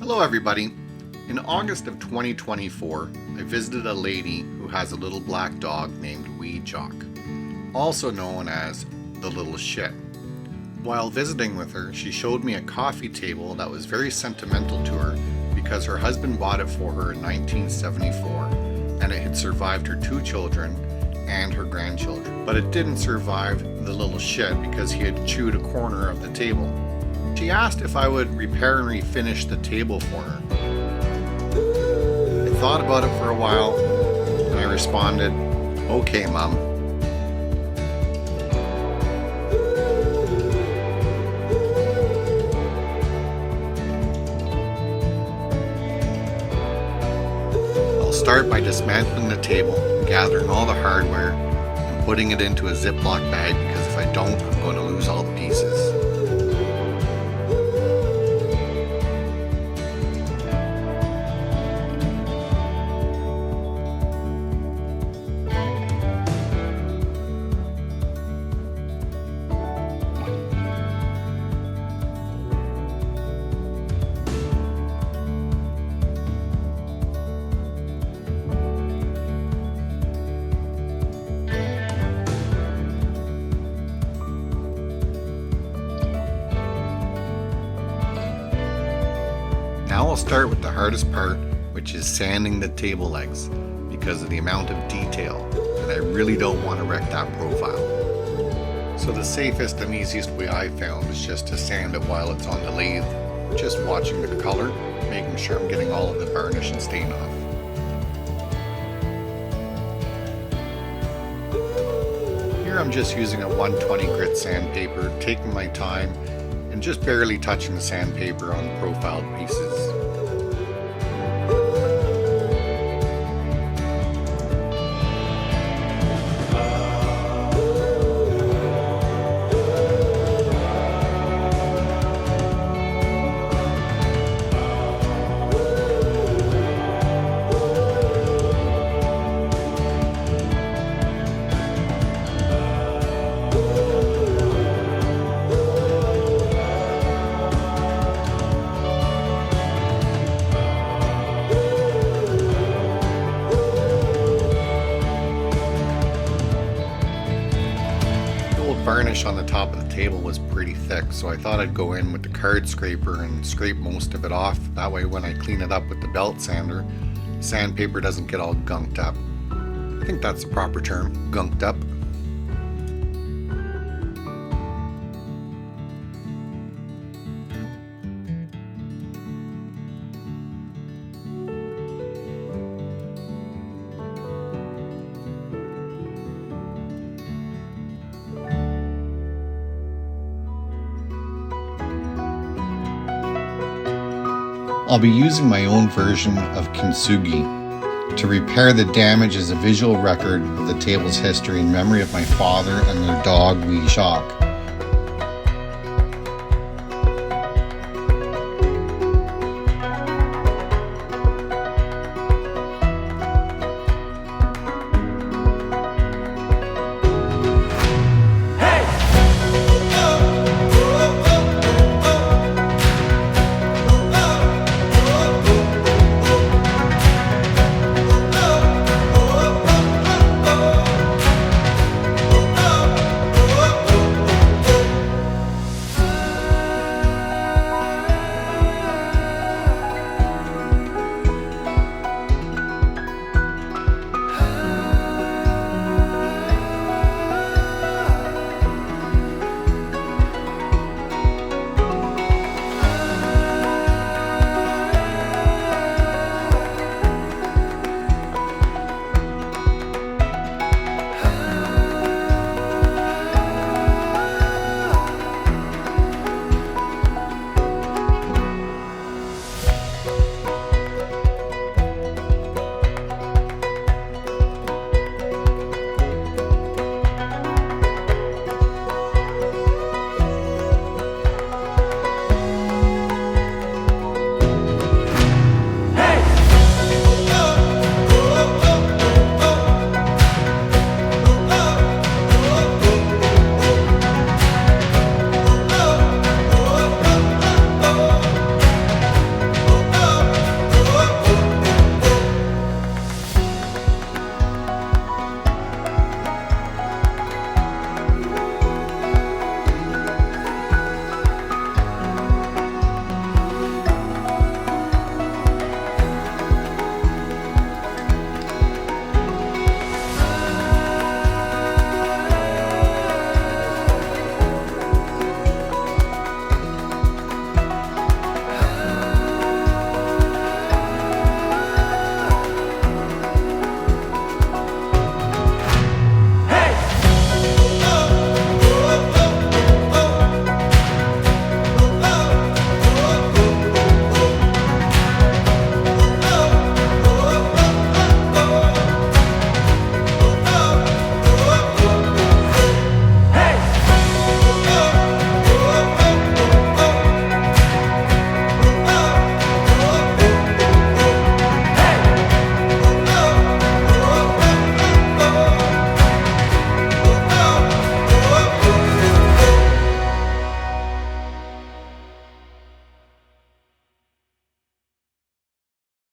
Hello everybody. In August of 2024, I visited a lady who has a little black dog named Wee Jock, also known as the Little Shit. While visiting with her, she showed me a coffee table that was very sentimental to her because her husband bought it for her in 1974 and it had survived her 2 children and her grandchildren. But it didn't survive the Little Shit because he had chewed a corner of the table. She asked if I would repair and refinish the table for her. I thought about it for a while and I responded, "Okay, Mom." I'll start by dismantling the table, gathering all the hardware, and putting it into a Ziploc bag because if I don't, I'm going to lose all the pieces. Now I'll start with the hardest part, which is sanding the table legs because of the amount of detail, and I really don't want to wreck that profile. So the safest and easiest way I found is just to sand it while it's on the lathe, just watching the color, making sure I'm getting all of the varnish and stain off. Here I'm just using a 120 grit sandpaper, taking my time and just barely touching the sandpaper on the profiled pieces. Varnish on the top of the table was pretty thick, so I thought I'd go in with the card scraper and scrape most of it off. That way when I clean it up with the belt sander, the sandpaper doesn't get all gunked up. I think that's the proper term, gunked up. I'll be using my own version of Kintsugi to repair the damage as a visual record of the table's history in memory of my father and their dog, Wee Jock.